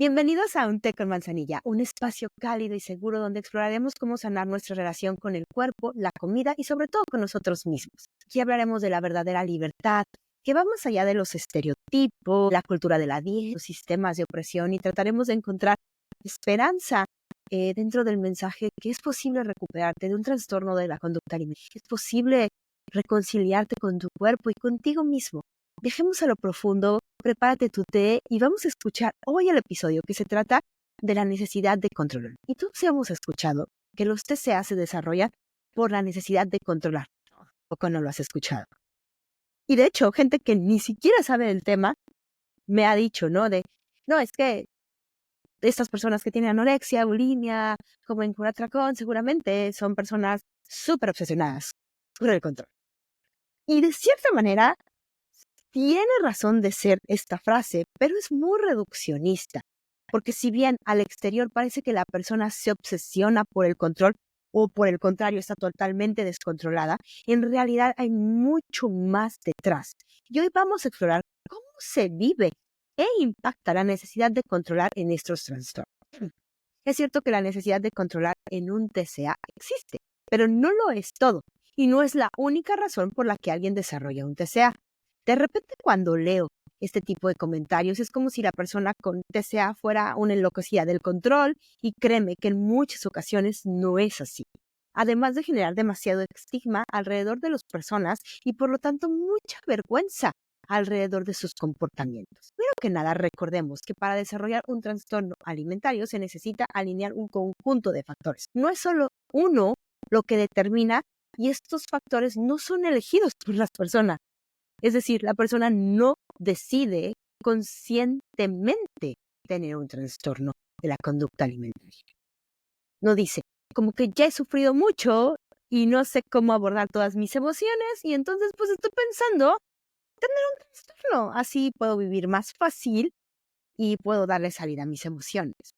Bienvenidos a Un Té con Manzanilla, un espacio cálido y seguro donde exploraremos cómo sanar nuestra relación con el cuerpo, la comida y sobre todo con nosotros mismos. Aquí hablaremos de la verdadera libertad, que va más allá de los estereotipos, la cultura de la dieta, los sistemas de opresión y trataremos de encontrar esperanza dentro del mensaje que es posible recuperarte de un trastorno de la conducta alimentaria, que es posible reconciliarte con tu cuerpo y contigo mismo. Viajemos a lo profundo, prepárate tu té y vamos a escuchar hoy el episodio que se trata de la necesidad de controlar. Y todos hemos escuchado que los TCA se desarrollan por la necesidad de controlar. ¿O no lo has escuchado? Y de hecho, gente que ni siquiera sabe del tema me ha dicho, ¿no? No, es que estas personas que tienen anorexia, bulimia, comen con atracón, seguramente son personas súper obsesionadas por el control. Y de cierta manera, tiene razón de ser esta frase, pero es muy reduccionista, porque si bien al exterior parece que la persona se obsesiona por el control o por el contrario está totalmente descontrolada, en realidad hay mucho más detrás. Y hoy vamos a explorar cómo se vive e impacta la necesidad de controlar en estos trastornos. Es cierto que la necesidad de controlar en un TCA existe, pero no lo es todo y no es la única razón por la que alguien desarrolla un TCA. De repente cuando leo este tipo de comentarios es como si la persona con TCA fuera una enloquecida del control y créeme que en muchas ocasiones no es así. Además de generar demasiado estigma alrededor de las personas y por lo tanto mucha vergüenza alrededor de sus comportamientos. Primero que nada, recordemos que para desarrollar un trastorno alimentario se necesita alinear un conjunto de factores. No es solo uno lo que determina y estos factores no son elegidos por las personas. Es decir, la persona no decide conscientemente tener un trastorno de la conducta alimentaria. No dice, como que ya he sufrido mucho y no sé cómo abordar todas mis emociones y entonces pues estoy pensando tener un trastorno. Así puedo vivir más fácil y puedo darle salida a mis emociones.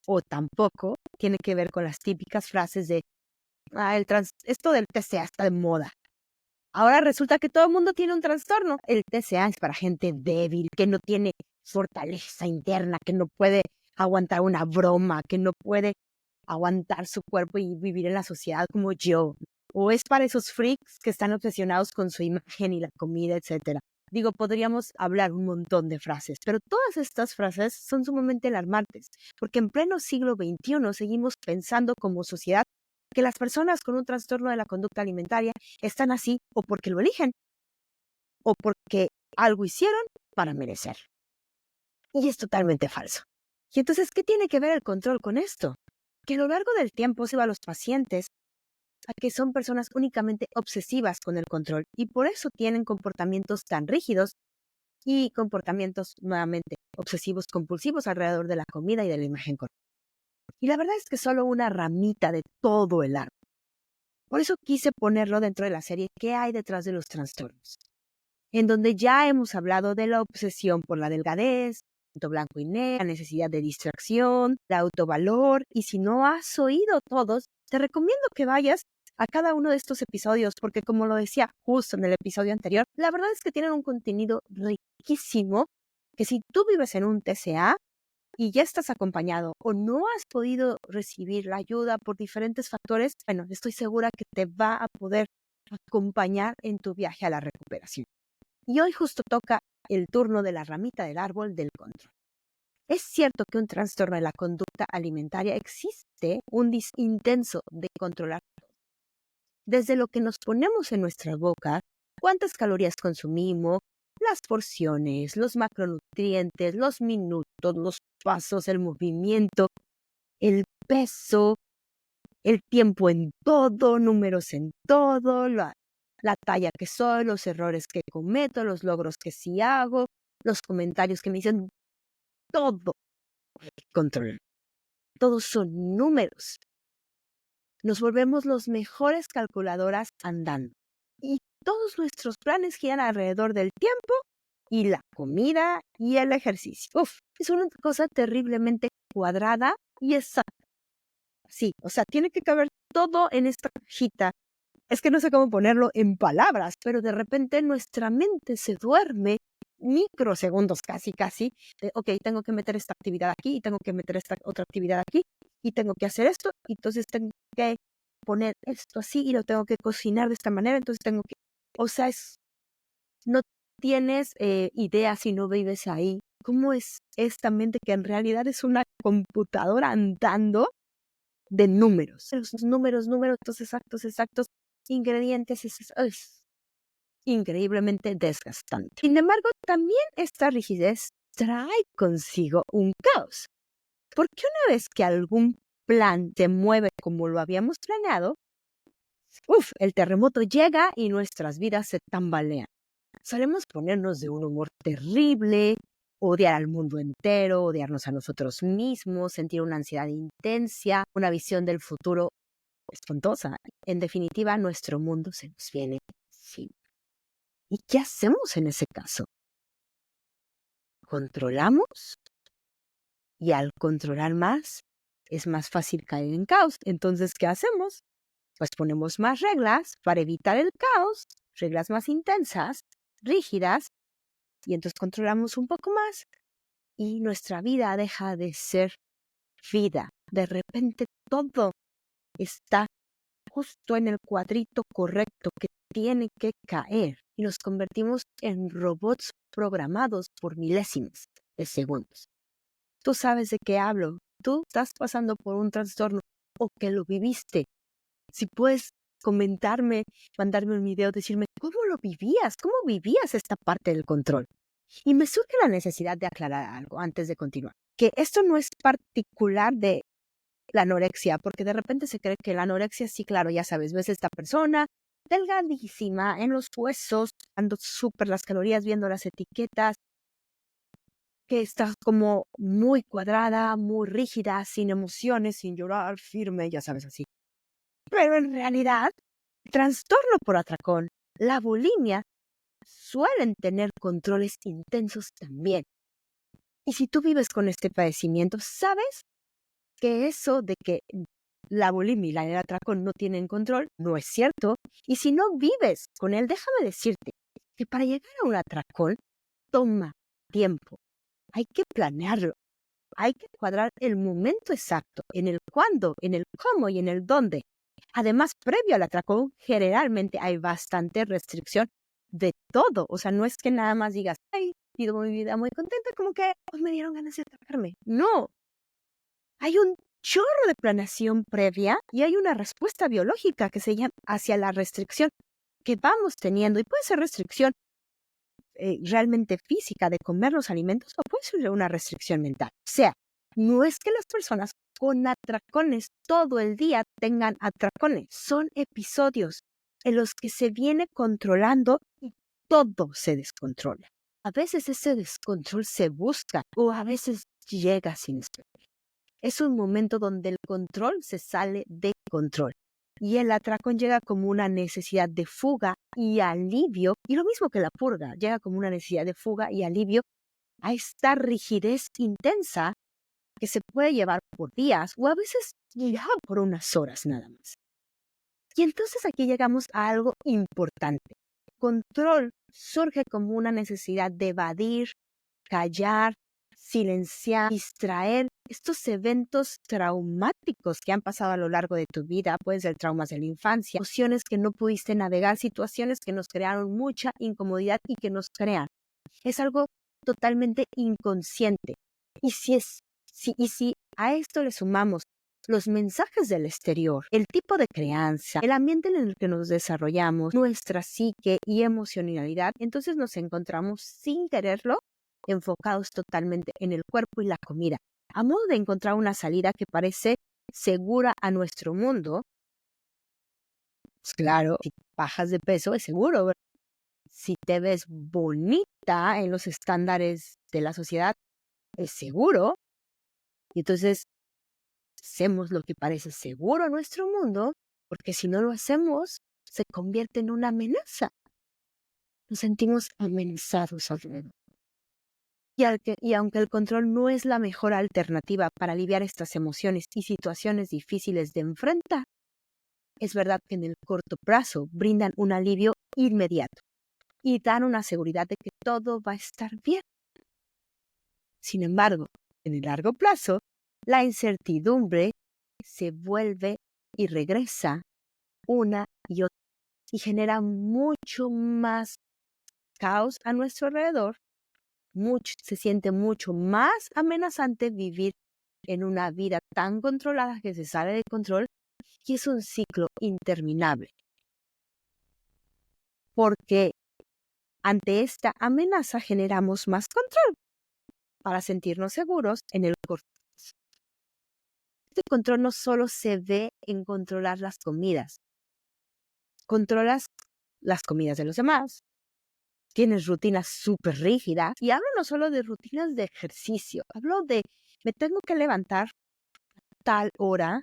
O tampoco tiene que ver con las típicas frases de, esto del TCA está de moda. Ahora resulta que todo el mundo tiene un trastorno. El TCA es para gente débil, que no tiene fortaleza interna, que no puede aguantar una broma, que no puede aguantar su cuerpo y vivir en la sociedad como yo. O es para esos freaks que están obsesionados con su imagen y la comida, etc. Digo, podríamos hablar un montón de frases, pero todas estas frases son sumamente alarmantes, porque en pleno siglo XXI seguimos pensando como sociedad que las personas con un trastorno de la conducta alimentaria están así o porque lo eligen o porque algo hicieron para merecer. Y es totalmente falso. Y entonces, ¿qué tiene que ver el control con esto? Que a lo largo del tiempo se va a los pacientes a que son personas únicamente obsesivas con el control y por eso tienen comportamientos tan rígidos y comportamientos nuevamente obsesivos compulsivos alrededor de la comida y de la imagen corporal. Y la verdad es que solo una ramita de todo el árbol. Por eso quise ponerlo dentro de la serie ¿Qué hay detrás de los trastornos? En donde ya hemos hablado de la obsesión por la delgadez, blanco y negro, la necesidad de distracción, el autovalor, y si no has oído todos, te recomiendo que vayas a cada uno de estos episodios, porque como lo decía justo en el episodio anterior, la verdad es que tienen un contenido riquísimo, que si tú vives en un TCA y ya estás acompañado o no has podido recibir la ayuda por diferentes factores, bueno, estoy segura que te va a poder acompañar en tu viaje a la recuperación. Y hoy justo toca el turno de la ramita del árbol del control. Es cierto que un trastorno de la conducta alimentaria existe un intenso de controlar desde lo que nos ponemos en nuestra boca, cuántas calorías consumimos, las porciones, los macronutrientes, los minutos, los pasos, el movimiento, el peso, el tiempo en todo, números en todo, la talla que soy, los errores que cometo, los logros que sí hago, los comentarios que me dicen, todo control. Todos son números. Nos volvemos los mejores calculadoras andando. Y todos nuestros planes giran alrededor del tiempo y la comida y el ejercicio. Es una cosa terriblemente cuadrada y exacta. Sí, o sea, tiene que caber todo en esta cajita. Es que no sé cómo ponerlo en palabras, pero de repente nuestra mente se duerme microsegundos casi, de, ok, tengo que meter esta actividad aquí y tengo que meter esta otra actividad aquí y tengo que hacer esto, y entonces tengo que poner esto así y lo tengo que cocinar de esta manera, entonces tengo que, o sea, no tienes idea si no vives ahí, cómo es esta mente que en realidad es una computadora andando de números. Esos números, exactos, ingredientes, es increíblemente desgastante. Sin embargo, también esta rigidez trae consigo un caos, porque una vez que algún plan se mueve como lo habíamos planeado, el terremoto llega y nuestras vidas se tambalean. Solemos ponernos de un humor terrible, odiar al mundo entero, odiarnos a nosotros mismos, sentir una ansiedad intensa, una visión del futuro espantosa. En definitiva, nuestro mundo se nos viene encima. ¿Y qué hacemos en ese caso? ¿Controlamos? Y al controlar más, es más fácil caer en caos. Entonces, ¿qué hacemos? Pues ponemos más reglas para evitar el caos, reglas más intensas, rígidas, y entonces controlamos un poco más y nuestra vida deja de ser vida. De repente todo está justo en el cuadrito correcto que tiene que caer y nos convertimos en robots programados por milésimas de segundos. Tú sabes de qué hablo. Tú estás pasando por un trastorno o que lo viviste. Si puedes comentarme, mandarme un video, decirme cómo lo vivías, cómo vivías esta parte del control. Y me surge la necesidad de aclarar algo antes de continuar, que esto no es particular de la anorexia, porque de repente se cree que la anorexia, sí, claro, ya sabes, ves a esta persona delgadísima, en los huesos, dando súper las calorías, viendo las etiquetas, que está como muy cuadrada, muy rígida, sin emociones, sin llorar, firme, ya sabes, así. Pero en realidad, el trastorno por atracón, la bulimia, suelen tener controles intensos también. Y si tú vives con este padecimiento, sabes que eso de que la bulimia y el atracón no tienen control no es cierto. Y si no vives con él, déjame decirte que para llegar a un atracón toma tiempo. Hay que planearlo. Hay que cuadrar el momento exacto, en el cuándo, en el cómo y en el dónde. Además, previo al atracón, generalmente hay bastante restricción de todo. O sea, no es que nada más digas, ay, vivo mi vida muy contenta, como que me dieron ganas de atracarme. No, hay un chorro de planeación previa y hay una respuesta biológica que se llama hacia la restricción que vamos teniendo. Y puede ser restricción realmente física de comer los alimentos o puede ser una restricción mental. O sea, no es que las personas con atracones todo el día tengan atracones. Son episodios en los que se viene controlando y todo se descontrola. A veces ese descontrol se busca o a veces llega sin esperar. Es un momento donde el control se sale de control y el atracón llega como una necesidad de fuga y alivio, y lo mismo que la purga, llega como una necesidad de fuga y alivio a esta rigidez intensa que se puede llevar por días o a veces ya por unas horas nada más. Y entonces aquí llegamos a algo importante. Control surge como una necesidad de evadir, callar, silenciar, distraer estos eventos traumáticos que han pasado a lo largo de tu vida. Pueden ser traumas de la infancia, emociones que no pudiste navegar, situaciones que nos crearon mucha incomodidad y que nos crean. Es algo totalmente inconsciente. Y si a esto le sumamos los mensajes del exterior, el tipo de crianza, el ambiente en el que nos desarrollamos, nuestra psique y emocionalidad, entonces nos encontramos sin quererlo enfocados totalmente en el cuerpo y la comida, a modo de encontrar una salida que parece segura a nuestro mundo. Pues claro, si bajas de peso es seguro, ¿verdad? Si te ves bonita en los estándares de la sociedad, es seguro. Y entonces hacemos lo que parece seguro a nuestro mundo, porque si no lo hacemos, se convierte en una amenaza. Nos sentimos amenazados alrededor. Y aunque el control no es la mejor alternativa para aliviar estas emociones y situaciones difíciles de enfrentar, es verdad que en el corto plazo brindan un alivio inmediato. y dan una seguridad de que todo va a estar bien. Sin embargo, en el largo plazo, la incertidumbre se vuelve y regresa una y otra y genera mucho más caos a nuestro alrededor, se siente mucho más amenazante vivir en una vida tan controlada que se sale de control y es un ciclo interminable. Porque ante esta amenaza generamos más control para sentirnos seguros en el corto plazo. Este control no solo se ve en controlar las comidas. Controlas las comidas de los demás, tienes rutinas súper rígidas y hablo no solo de rutinas de ejercicio, hablo de me tengo que levantar a tal hora,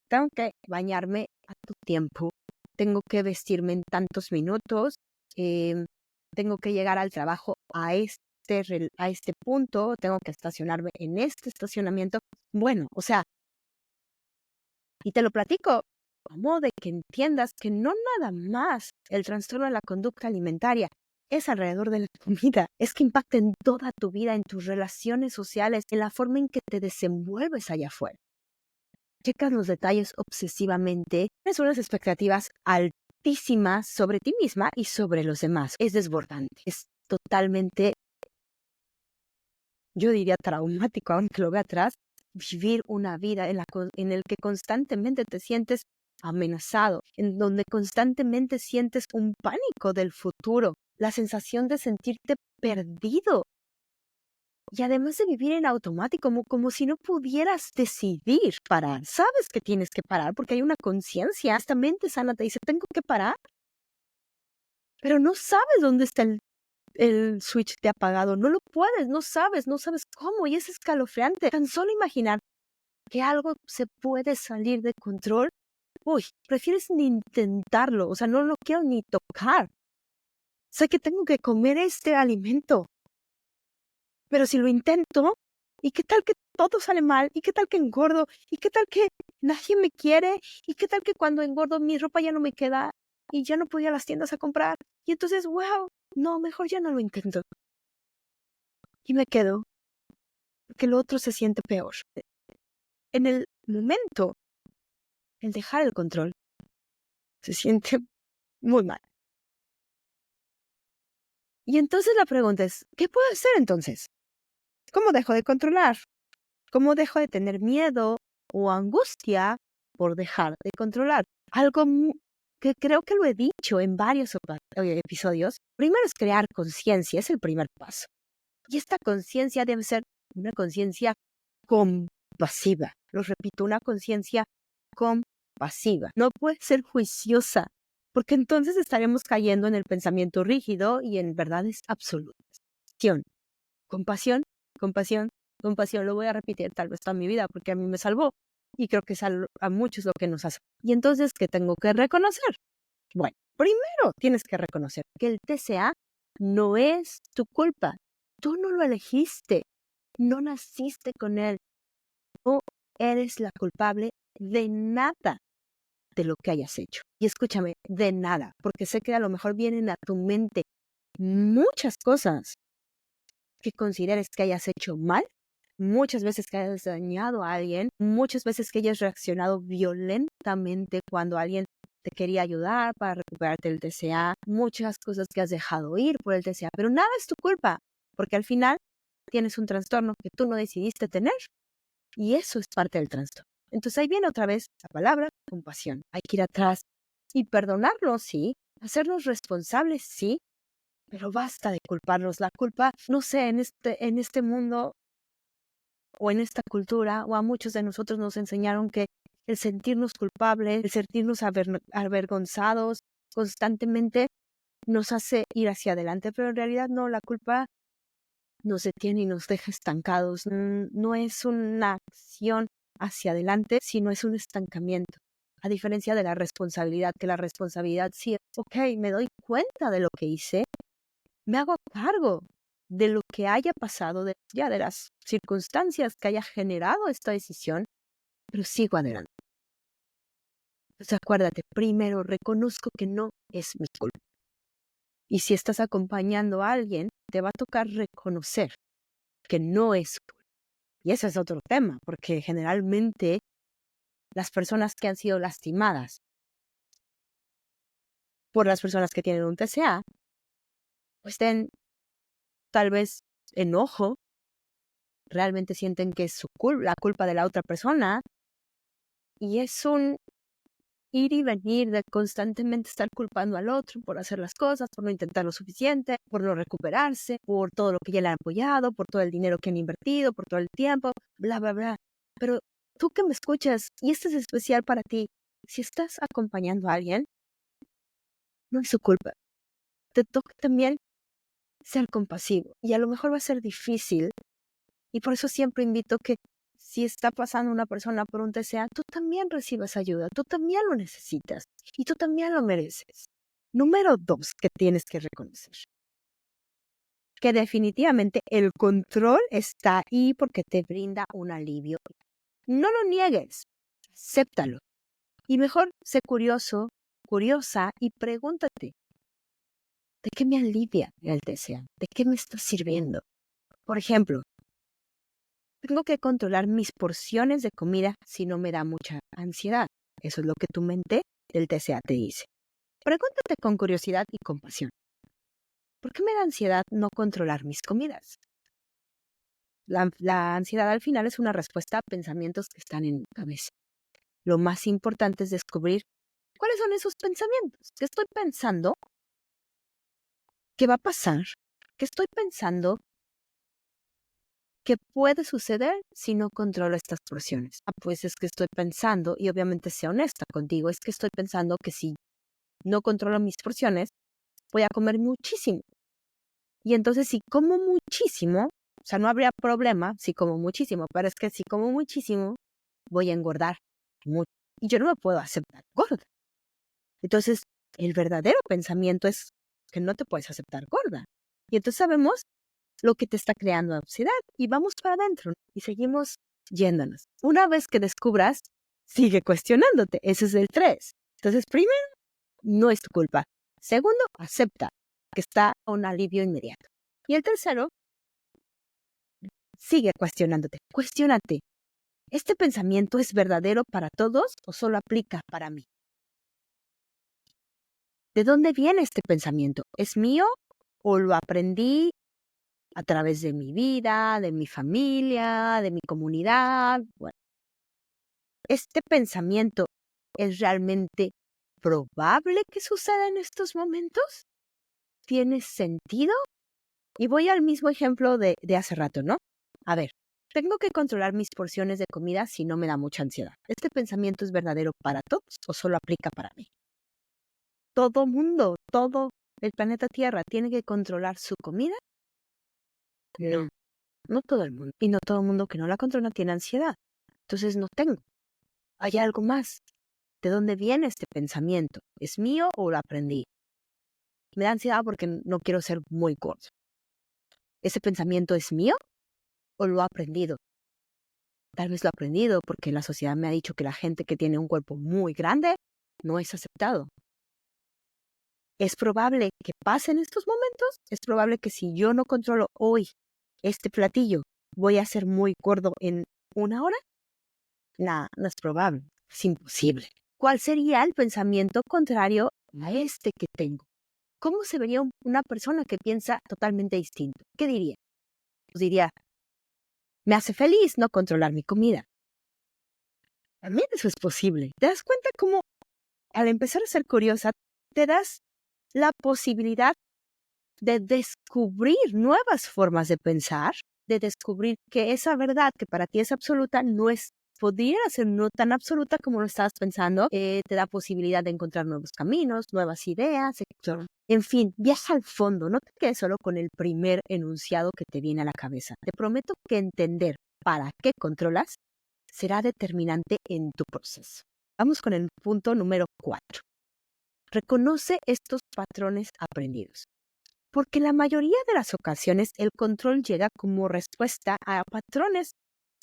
tengo que bañarme a tu tiempo, tengo que vestirme en tantos minutos, tengo que llegar al trabajo a este punto, tengo que estacionarme en este estacionamiento. Bueno, o sea, y te lo platico a modo de que entiendas que no nada más el trastorno de la conducta alimentaria es alrededor de la comida, es que impacta en toda tu vida, en tus relaciones sociales, en la forma en que te desenvuelves allá afuera. Checas los detalles obsesivamente, tienes unas expectativas altísimas sobre ti misma y sobre los demás. Es desbordante, es totalmente, yo diría traumático, aunque lo vea atrás, vivir una vida en el que constantemente te sientes amenazado, en donde constantemente sientes un pánico del futuro, la sensación de sentirte perdido. Y además de vivir en automático, como si no pudieras decidir parar. Sabes que tienes que parar porque hay una conciencia. Esta mente sana te dice, tengo que parar. Pero no sabes dónde está el switch de apagado. No lo puedes, no sabes cómo. Y es escalofriante. Tan solo imaginar que algo se puede salir de control. Uy, prefieres ni intentarlo. O sea, no lo quiero ni tocar. Sé que tengo que comer este alimento. Pero si lo intento, ¿y qué tal que todo sale mal? ¿Y qué tal que engordo? ¿Y qué tal que nadie me quiere? ¿Y qué tal que cuando engordo mi ropa ya no me queda y ya no puedo ir a las tiendas a comprar? Y entonces, wow, no, mejor ya no lo intento. Y me quedo, porque lo otro se siente peor. En el momento, el dejar el control se siente muy mal. Y entonces la pregunta es, ¿qué puedo hacer entonces? ¿Cómo dejo de controlar? ¿Cómo dejo de tener miedo o angustia por dejar de controlar? Algo que creo que lo he dicho en varios episodios. Primero es crear conciencia, es el primer paso. Y esta conciencia debe ser una conciencia compasiva. Lo repito, una conciencia compasiva. No puede ser juiciosa, porque entonces estaremos cayendo en el pensamiento rígido y en verdades absolutas. Compasión, compasión, compasión. Lo voy a repetir tal vez toda mi vida porque a mí me salvó y creo que es a muchos lo que nos hace. Y entonces, ¿qué tengo que reconocer? Bueno, primero tienes que reconocer que el TCA no es tu culpa. Tú no lo elegiste, no naciste con él. No eres la culpable de nada de lo que hayas hecho. Y escúchame, de nada, porque sé que a lo mejor vienen a tu mente muchas cosas que consideres que hayas hecho mal, muchas veces que hayas dañado a alguien, muchas veces que hayas reaccionado violentamente cuando alguien te quería ayudar para recuperarte el TCA, muchas cosas que has dejado ir por el TCA, pero nada es tu culpa, porque al final tienes un trastorno que tú no decidiste tener y eso es parte del trastorno. Entonces ahí viene otra vez la palabra compasión. Hay que ir atrás y perdonarlo, sí, hacernos responsables, sí, pero basta de culparnos. La culpa, no sé, en este mundo o en esta cultura o a muchos de nosotros nos enseñaron que el sentirnos culpables, el sentirnos avergonzados constantemente nos hace ir hacia adelante, pero en realidad no, la culpa nos detiene y nos deja estancados. No es una acción hacia adelante, sino es un estancamiento. A diferencia de la responsabilidad, que la responsabilidad sí es, ok, me doy cuenta de lo que hice, me hago cargo de lo que haya pasado, de las circunstancias que haya generado esta decisión, pero sigo adelante. Entonces acuérdate, primero reconozco que no es mi culpa. Y si estás acompañando a alguien, te va a tocar reconocer que no es su culpa. Y ese es otro tema, porque generalmente las personas que han sido lastimadas por las personas que tienen un TCA, pues tienen tal vez enojo, realmente sienten que es la culpa de la otra persona, y es un ir y venir de constantemente estar culpando al otro por hacer las cosas, por no intentar lo suficiente, por no recuperarse, por todo lo que ya le han apoyado, por todo el dinero que han invertido, por todo el tiempo, bla, bla, bla. Pero tú que me escuchas, y esto es especial para ti, si estás acompañando a alguien, no es su culpa. Te toca también ser compasivo, y a lo mejor va a ser difícil, y por eso siempre invito que si está pasando una persona por un TCA, tú también recibas ayuda, tú también lo necesitas y tú también lo mereces. Número 2 que tienes que reconocer, que definitivamente el control está ahí porque te brinda un alivio. No lo niegues, acéptalo. Y mejor sé curioso, curiosa y pregúntate, ¿de qué me alivia el TCA? ¿De qué me está sirviendo? Por ejemplo, tengo que controlar mis porciones de comida si no me da mucha ansiedad. Eso es lo que tu mente del TCA te dice. Pregúntate con curiosidad y compasión. ¿Por qué me da ansiedad no controlar mis comidas? La ansiedad al final es una respuesta a pensamientos que están en mi cabeza. Lo más importante es descubrir cuáles son esos pensamientos. ¿Qué estoy pensando? ¿Qué va a pasar? ¿Qué estoy pensando? ¿Qué puede suceder si no controlo estas porciones? Pues es que estoy pensando, y obviamente sea honesta contigo, es que estoy pensando que si no controlo mis porciones, voy a comer muchísimo. Y entonces si como muchísimo, o sea, no habría problema si como muchísimo, pero es que si como muchísimo, voy a engordar mucho. Y yo no me puedo aceptar gorda. Entonces, el verdadero pensamiento es que no te puedes aceptar gorda. Y entonces sabemos lo que te está creando ansiedad y vamos para adentro y seguimos yéndonos. Una vez que descubras, sigue cuestionándote. Ese es el 3. Entonces, primero, no es tu culpa. Segundo, acepta que está un alivio inmediato. Y el tercero, sigue cuestionándote. Cuestiónate. ¿Este pensamiento es verdadero para todos o solo aplica para mí? ¿De dónde viene este pensamiento? ¿Es mío o lo aprendí a través de mi vida, de mi familia, de mi comunidad? Bueno, ¿este pensamiento es realmente probable que suceda en estos momentos? ¿Tiene sentido? Y voy al mismo ejemplo de hace rato, ¿no? A ver, tengo que controlar mis porciones de comida si no me da mucha ansiedad. ¿Este pensamiento es verdadero para todos o solo aplica para mí? Todo mundo, todo el planeta Tierra tiene que controlar su comida. No, no todo el mundo. Y no todo el mundo que no la controla tiene ansiedad. Entonces no tengo. Hay algo más. ¿De dónde viene este pensamiento? ¿Es mío o lo aprendí? Me da ansiedad porque no quiero ser muy gordo. ¿Ese pensamiento es mío o lo he aprendido? Tal vez lo he aprendido porque la sociedad me ha dicho que la gente que tiene un cuerpo muy grande no es aceptado. ¿Es probable que pasen estos momentos? ¿Es probable que si yo no controlo hoy este platillo, voy a ser muy gordo en 1 hora? Nah, no es probable. Es imposible. ¿Cuál sería el pensamiento contrario a este que tengo? ¿Cómo se vería una persona que piensa totalmente distinto? ¿Qué diría? Pues diría, me hace feliz no controlar mi comida. También eso es posible. ¿Te das cuenta cómo al empezar a ser curiosa, te das la posibilidad de descubrir nuevas formas de pensar, de descubrir que esa verdad que para ti es absoluta no es, podría ser no tan absoluta como lo estabas pensando, te da posibilidad de encontrar nuevos caminos, nuevas ideas, etc. En fin, viaja al fondo, no te quedes solo con el primer enunciado que te viene a la cabeza. Te prometo que entender para qué controlas será determinante en tu proceso. Vamos con el punto número 4. Reconoce estos patrones aprendidos. Porque en la mayoría de las ocasiones el control llega como respuesta a patrones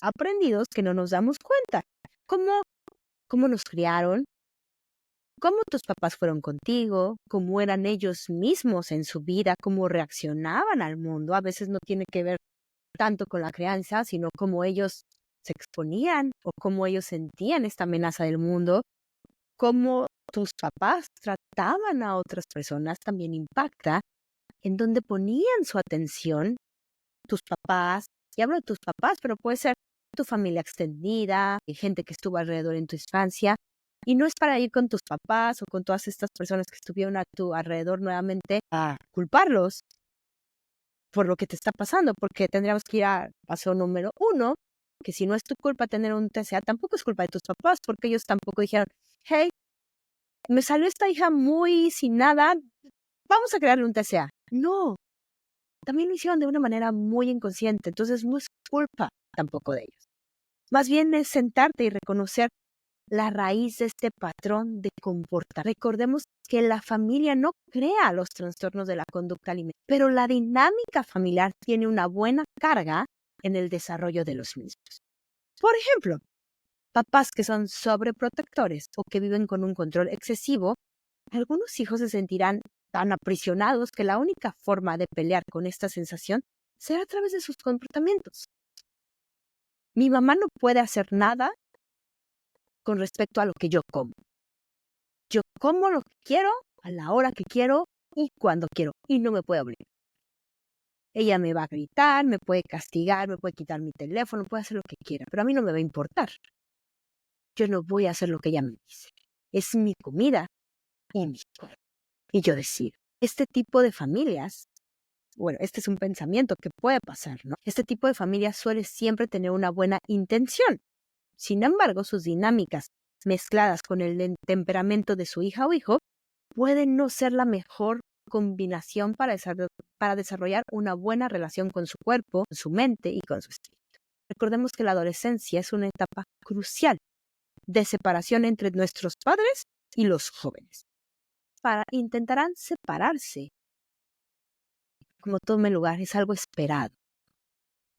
aprendidos que no nos damos cuenta. Cómo nos criaron, cómo tus papás fueron contigo, cómo eran ellos mismos en su vida, cómo reaccionaban al mundo. A veces no tiene que ver tanto con la crianza, sino cómo ellos se exponían o cómo ellos sentían esta amenaza del mundo, cómo tus papás trataban a otras personas también impacta en dónde ponían su atención tus papás. Y hablo de tus papás, pero puede ser tu familia extendida, gente que estuvo alrededor en tu infancia. Y no es para ir con tus papás o con todas estas personas que estuvieron a tu alrededor nuevamente a culparlos por lo que te está pasando, porque tendríamos que ir a paso número 1, que si no es tu culpa tener un TCA, tampoco es culpa de tus papás, porque ellos tampoco dijeron, hey, me salió esta hija muy sin nada, vamos a crearle un TCA. No, también lo hicieron de una manera muy inconsciente, entonces no es culpa tampoco de ellos. Más bien es sentarte y reconocer la raíz de este patrón de comportamiento. Recordemos que la familia no crea los trastornos de la conducta alimentaria, pero la dinámica familiar tiene una buena carga en el desarrollo de los mismos. Por ejemplo, papás que son sobreprotectores o que viven con un control excesivo, algunos hijos se sentirán tan aprisionados que la única forma de pelear con esta sensación será a través de sus comportamientos. Mi mamá no puede hacer nada con respecto a lo que yo como. Yo como lo que quiero, a la hora que quiero y cuando quiero, y no me puede obligar. Ella me va a gritar, me puede castigar, me puede quitar mi teléfono, puede hacer lo que quiera, pero a mí no me va a importar. Yo no voy a hacer lo que ella me dice. Es mi comida y mi cuerpo. Y yo decido. Este tipo de familias, bueno, este es un pensamiento que puede pasar, ¿no? Este tipo de familias suele siempre tener una buena intención. Sin embargo, sus dinámicas mezcladas con el temperamento de su hija o hijo pueden no ser la mejor combinación para desarrollar una buena relación con su cuerpo, con su mente y con su espíritu. Recordemos que la adolescencia es una etapa crucial de separación entre nuestros padres y los jóvenes. Intentarán separarse. Como tome lugar, es algo esperado.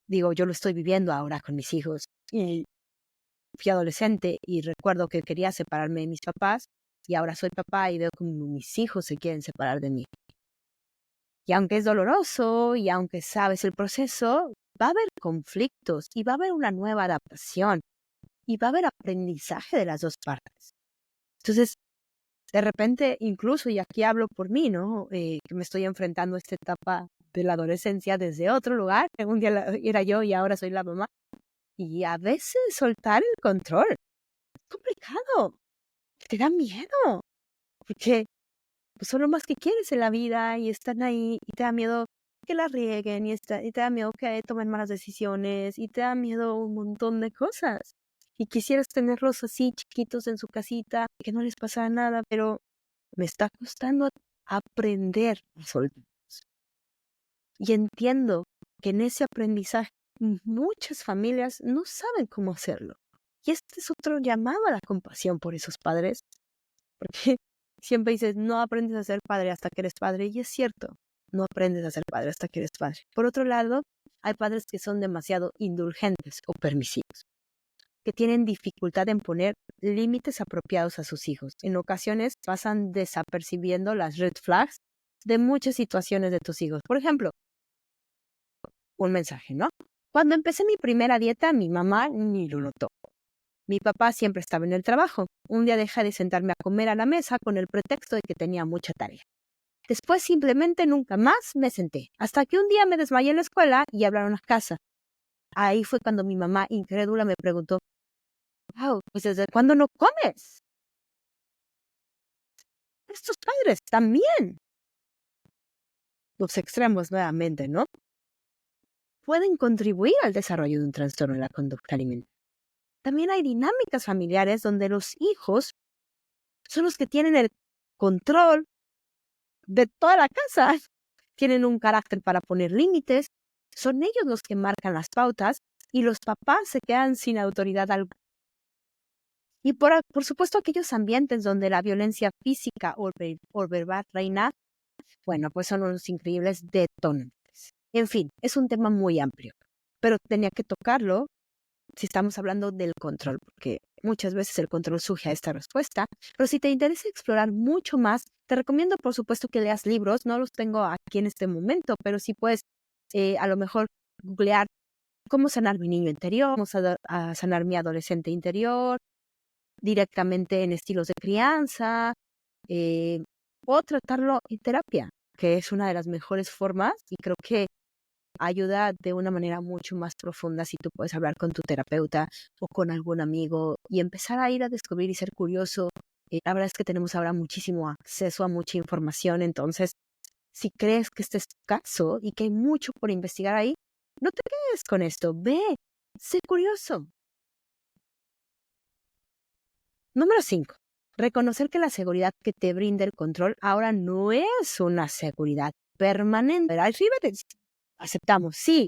Digo, yo lo estoy viviendo ahora con mis hijos. Y fui adolescente y recuerdo que quería separarme de mis papás y ahora soy papá y veo como mis hijos se quieren separar de mí. Y aunque es doloroso y aunque sabes el proceso, va a haber conflictos y va a haber una nueva adaptación y va a haber aprendizaje de las dos partes. Entonces, de repente, incluso, y aquí hablo por mí, ¿no? Que me estoy enfrentando a esta etapa de la adolescencia desde otro lugar. Un día era yo y ahora soy la mamá. Y a veces soltar el control es complicado. Te da miedo. Porque pues, son lo más que quieres en la vida y están ahí y te da miedo que la rieguen y te da miedo que tomen malas decisiones y te da miedo un montón de cosas. Y quisieras tenerlos así chiquitos en su casita, que no les pasara nada, pero me está costando aprender a soltarlos. Y entiendo que en ese aprendizaje muchas familias no saben cómo hacerlo. Y este es otro llamado a la compasión por esos padres, porque siempre dices, no aprendes a ser padre hasta que eres padre, y es cierto, no aprendes a ser padre hasta que eres padre. Por otro lado, hay padres que son demasiado indulgentes o permisivos, que tienen dificultad en poner límites apropiados a sus hijos. En ocasiones pasan desapercibiendo las red flags de muchas situaciones de tus hijos. Por ejemplo, un mensaje, ¿no? Cuando empecé mi primera dieta, mi mamá ni lo notó. Mi papá siempre estaba en el trabajo. Un día dejé de sentarme a comer a la mesa con el pretexto de que tenía mucha tarea. Después simplemente nunca más me senté, hasta que un día me desmayé en la escuela y hablaron a casa. Ahí fue cuando mi mamá, incrédula, me preguntó, wow, pues ¿desde cuándo no comes? Estos padres también. Los extremos nuevamente, ¿no? Pueden contribuir al desarrollo de un trastorno de la conducta alimentaria. También hay dinámicas familiares donde los hijos son los que tienen el control de toda la casa. Tienen un carácter para poner límites, son ellos los que marcan las pautas y los papás se quedan sin autoridad alguna. Y por supuesto aquellos ambientes donde la violencia física o verbal reina, bueno, pues son unos increíbles detonantes. En fin, es un tema muy amplio, pero tenía que tocarlo si estamos hablando del control, porque muchas veces el control surge a esta respuesta, pero si te interesa explorar mucho más, te recomiendo por supuesto que leas libros, no los tengo aquí en este momento, pero sí puedes a lo mejor googlear cómo sanar mi niño interior, cómo a sanar mi adolescente interior, directamente en estilos de crianza, o tratarlo en terapia, que es una de las mejores formas y creo que ayuda de una manera mucho más profunda si tú puedes hablar con tu terapeuta o con algún amigo y empezar a ir a descubrir y ser curioso. La verdad es que tenemos ahora muchísimo acceso a mucha información, entonces si crees que este es tu caso y que hay mucho por investigar ahí, no te quedes con esto, ve, sé curioso. Número 5. Reconocer que la seguridad que te brinda el control ahora no es una seguridad permanente. Arriba aceptamos, sí,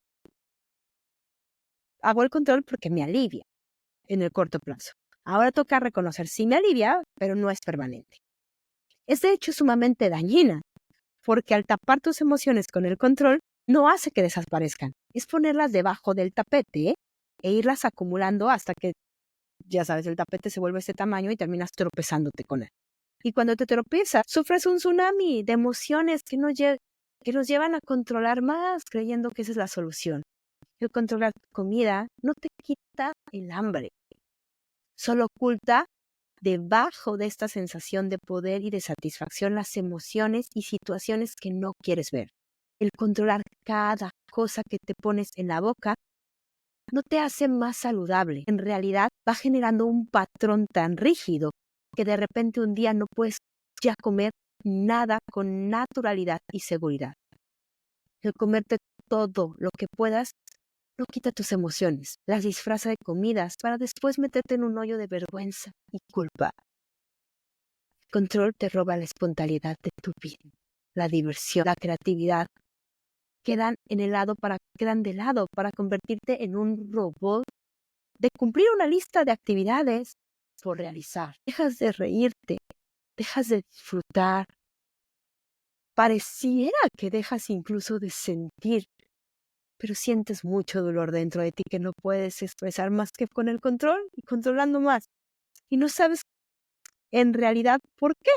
hago el control porque me alivia en el corto plazo. Ahora toca reconocer sí me alivia, pero no es permanente. Es de hecho sumamente dañina, porque al tapar tus emociones con el control, no hace que desaparezcan. Es ponerlas debajo del tapete e irlas acumulando hasta que, ya sabes, el tapete se vuelve ese tamaño y terminas tropezándote con él. Y cuando te tropiezas, sufres un tsunami de emociones que nos llevan a controlar más, creyendo que esa es la solución. El controlar tu comida no te quita el hambre, solo oculta debajo de esta sensación de poder y de satisfacción las emociones y situaciones que no quieres ver. El controlar cada cosa que te pones en la boca no te hace más saludable. En realidad va generando un patrón tan rígido que de repente un día no puedes ya comer nada con naturalidad y seguridad. El comerte todo lo que puedas no quita tus emociones, las disfraza de comidas para después meterte en un hoyo de vergüenza y culpa. El control te roba la espontaneidad de tu vida, la diversión, la creatividad. Quedan de lado para convertirte en un robot de cumplir una lista de actividades por realizar. Dejas de reírte, dejas de disfrutar. Pareciera que dejas incluso de sentir, pero sientes mucho dolor dentro de ti que no puedes expresar más que con el control y controlando más. Y no sabes en realidad por qué.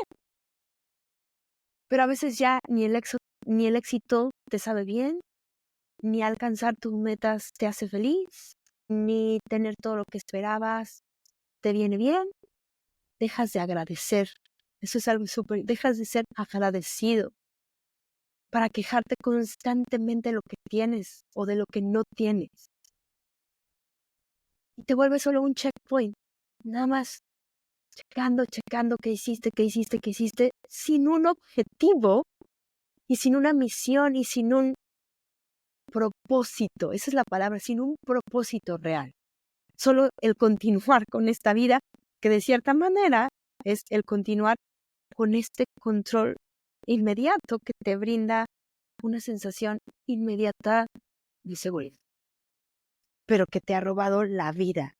Pero a veces ya ni el éxito te sabe bien, ni alcanzar tus metas te hace feliz, ni tener todo lo que esperabas te viene bien. Dejas de agradecer. Eso es algo súper. Dejas de ser agradecido para quejarte constantemente de lo que tienes o de lo que no tienes. Y te vuelves solo un checkpoint. Nada más checando qué hiciste, sin un objetivo y sin una misión y sin un propósito. Esa es la palabra, sin un propósito real. Solo el continuar con esta vida, que de cierta manera es el continuar con este control inmediato que te brinda una sensación inmediata de seguridad, pero que te ha robado la vida.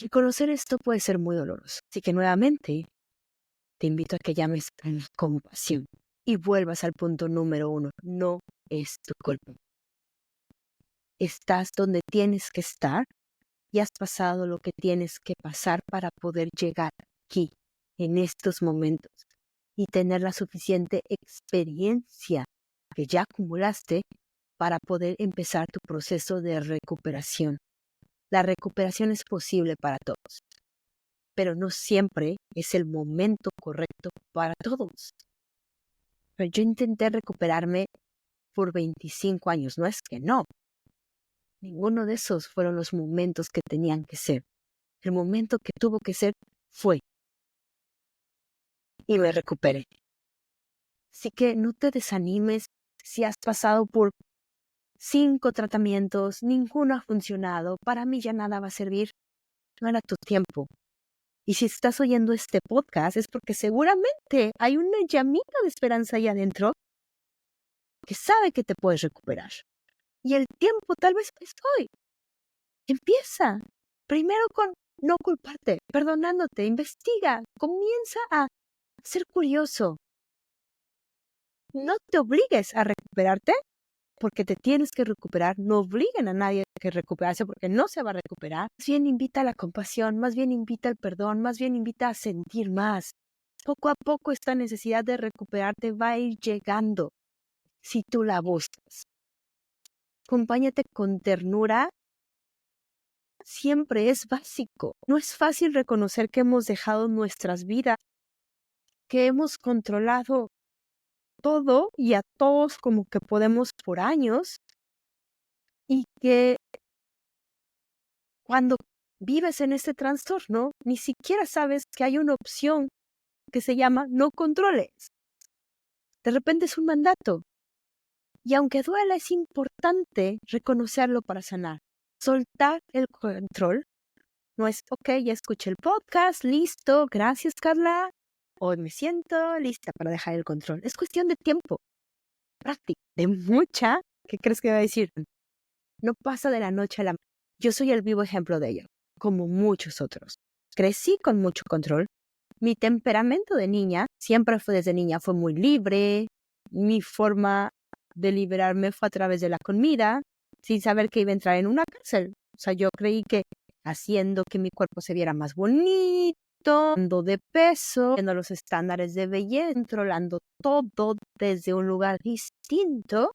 Y conocer esto puede ser muy doloroso. Así que nuevamente te invito a que llames a la compasión y vuelvas al punto número 1. No es tu culpa. Estás donde tienes que estar y has pasado lo que tienes que pasar para poder llegar aquí, en estos momentos, y tener la suficiente experiencia que ya acumulaste para poder empezar tu proceso de recuperación. La recuperación es posible para todos, pero no siempre es el momento correcto para todos. Pero yo intenté recuperarme por 25 años, no es que no. Ninguno de esos fueron los momentos que tenían que ser. El momento que tuvo que ser fue. Y me recuperé. Así que no te desanimes si has pasado por 5 tratamientos, ninguno ha funcionado, para mí ya nada va a servir. No era tu tiempo. Y si estás oyendo este podcast es porque seguramente hay una llamita de esperanza ahí adentro que sabe que te puedes recuperar. Y el tiempo tal vez es hoy. Empieza. Primero con no culparte, perdonándote, investiga, comienza a ser curioso. No te obligues a recuperarte porque te tienes que recuperar, no obliguen a nadie a que recuperarse porque no se va a recuperar. Más bien invita a la compasión, más bien invita al perdón, más bien invita a sentir más. Poco a poco esta necesidad de recuperarte va a ir llegando si tú la buscas. Acompáñate con ternura. Siempre es básico. No es fácil reconocer que hemos dejado nuestras vidas, que hemos controlado todo y a todos como que podemos por años y que cuando vives en este trastorno ni siquiera sabes que hay una opción que se llama no controles. De repente es un mandato y aunque duela es importante reconocerlo para sanar. Soltar el control no es, ok, ya escuché el podcast, listo, gracias Carla, hoy me siento lista para dejar el control. Es cuestión de tiempo, práctica, de mucha, ¿qué crees que va a decir? No pasa de la noche a la mañana. Yo soy el vivo ejemplo de ello, como muchos otros. Crecí con mucho control. Mi temperamento de niña, desde niña, fue muy libre. Mi forma de liberarme fue a través de la comida, sin saber que iba a entrar en una cárcel. O sea, yo creí que haciendo que mi cuerpo se viera más bonito, dando de peso, viendo los estándares de belleza, controlando todo desde un lugar distinto,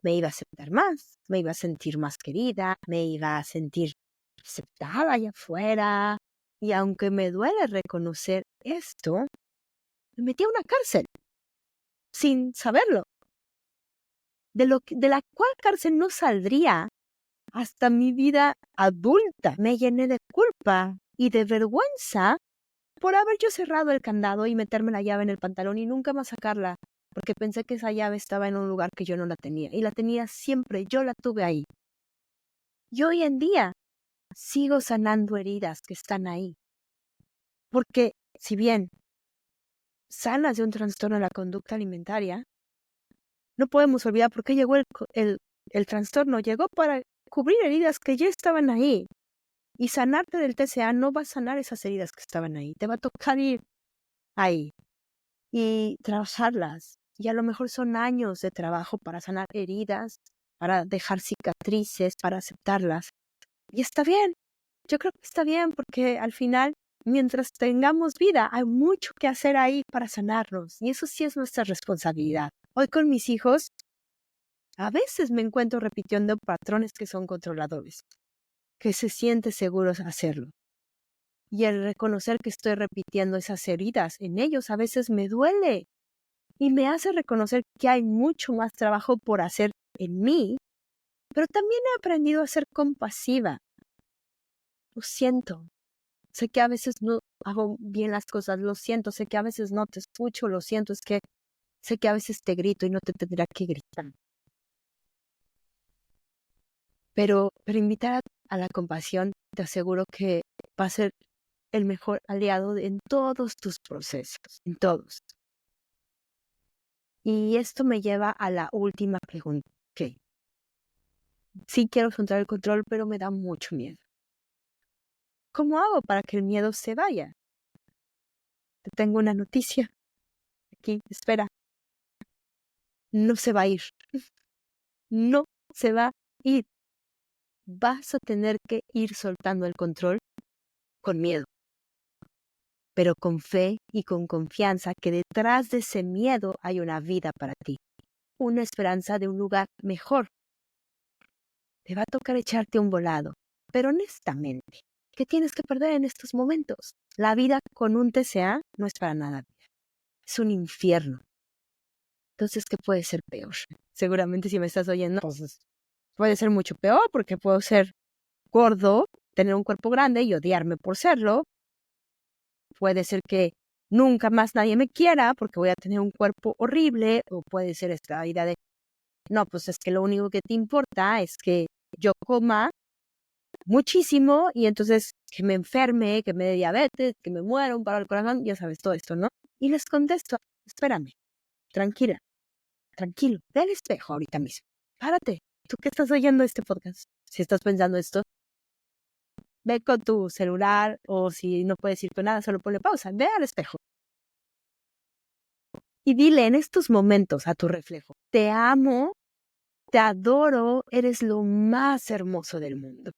me iba a aceptar más, me iba a sentir más querida, me iba a sentir aceptada allá afuera. Y aunque me duele reconocer esto, me metí a una cárcel sin saberlo, de la cual cárcel no saldría hasta mi vida adulta. Me llené de culpa y de vergüenza por haber yo cerrado el candado y meterme la llave en el pantalón y nunca más sacarla, porque pensé que esa llave estaba en un lugar que yo no la tenía, y la tenía siempre, yo la tuve ahí. Y hoy en día sigo sanando heridas que están ahí, porque si bien sanas de un trastorno de la conducta alimentaria, no podemos olvidar por qué llegó el trastorno, llegó para cubrir heridas que ya estaban ahí. Y sanarte del TCA no va a sanar esas heridas que estaban ahí. Te va a tocar ir ahí y trabajarlas. Y a lo mejor son años de trabajo para sanar heridas, para dejar cicatrices, para aceptarlas. Y está bien. Yo creo que está bien porque al final, mientras tengamos vida, hay mucho que hacer ahí para sanarnos. Y eso sí es nuestra responsabilidad. Hoy con mis hijos, a veces me encuentro repitiendo patrones que son controladores, que se siente seguros hacerlo. Y el reconocer que estoy repitiendo esas heridas en ellos a veces me duele y me hace reconocer que hay mucho más trabajo por hacer en mí, pero también he aprendido a ser compasiva. Lo siento. Sé que a veces no hago bien las cosas, lo siento. Sé que a veces no te escucho, lo siento. Sé que a veces te grito y no te tendría que gritar. Pero invitar a la compasión, te aseguro que va a ser el mejor aliado en todos tus procesos, en todos. Y esto me lleva a la última pregunta. Ok, sí quiero soltar el control, pero me da mucho miedo. ¿Cómo hago para que el miedo se vaya? Te tengo una noticia. Aquí, espera. No se va a ir. No se va a ir. Vas a tener que ir soltando el control con miedo, pero con fe y con confianza que detrás de ese miedo hay una vida para ti, una esperanza de un lugar mejor. Te va a tocar echarte un volado, pero honestamente, ¿qué tienes que perder en estos momentos? La vida con un TCA no es para nada vida. Es un infierno. Entonces, ¿qué puede ser peor? Seguramente si me estás oyendo, pues puede ser mucho peor porque puedo ser gordo, tener un cuerpo grande y odiarme por serlo. Puede ser que nunca más nadie me quiera porque voy a tener un cuerpo horrible, o puede ser esta idea de, no, pues es que lo único que te importa es que yo coma muchísimo y entonces que me enferme, que me dé diabetes, que me muera, un paro al corazón, ya sabes todo esto, ¿no? Y les contesto, espérame, tranquila, tranquilo, ve al espejo ahorita mismo, párate, tú que estás oyendo este podcast, si estás pensando esto, ve con tu celular o si no puedes ir con nada, solo ponle pausa, ve al espejo. Y dile en estos momentos a tu reflejo, te amo te adoro, eres lo más hermoso del mundo.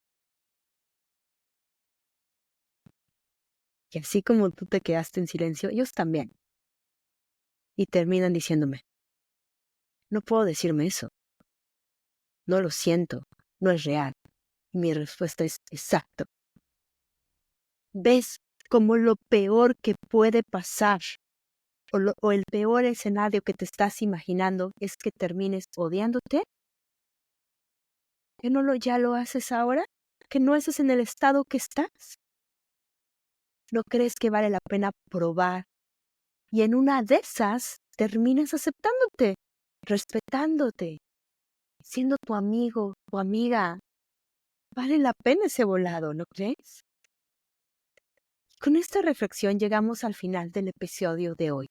Y así como tú te quedaste en silencio, ellos también. Y terminan diciéndome, no puedo decirme eso, no lo siento, no es real. Y mi respuesta es exacto. ¿Ves como lo peor que puede pasar o el peor escenario que te estás imaginando es que termines odiándote? ¿Que ya lo haces ahora? ¿Que no estás en el estado que estás? ¿No crees que vale la pena probar? Y en una de esas terminas aceptándote, respetándote, siendo tu amigo, tu amiga. Vale la pena ese volado, ¿no crees? Con esta reflexión llegamos al final del episodio de hoy.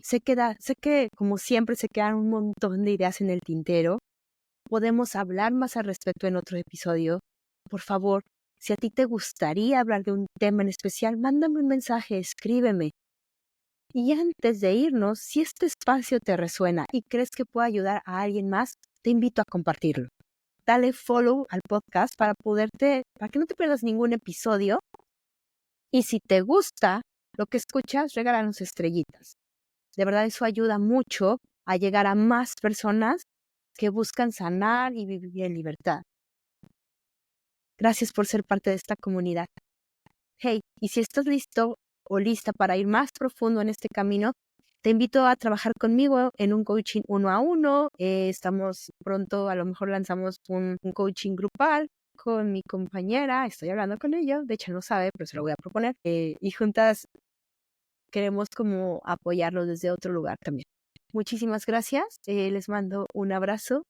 Sé que como siempre se quedan un montón de ideas en el tintero. Podemos hablar más al respecto en otro episodio. Por favor, si a ti te gustaría hablar de un tema en especial, mándame un mensaje, escríbeme. Y antes de irnos, si este espacio te resuena y crees que puede ayudar a alguien más, te invito a compartirlo. Dale follow al podcast para que no te pierdas ningún episodio. Y si te gusta lo que escuchas, regálanos estrellitas. De verdad, eso ayuda mucho a llegar a más personas que buscan sanar y vivir en libertad. Gracias por ser parte de esta comunidad. Hey, y si estás listo o lista para ir más profundo en este camino, te invito a trabajar conmigo en un coaching 1-a-1. Estamos pronto, a lo mejor lanzamos un coaching grupal con mi compañera. Estoy hablando con ella, de hecho no sabe, pero se lo voy a proponer. Y juntas queremos como apoyarlo desde otro lugar también. Muchísimas gracias. Les mando un abrazo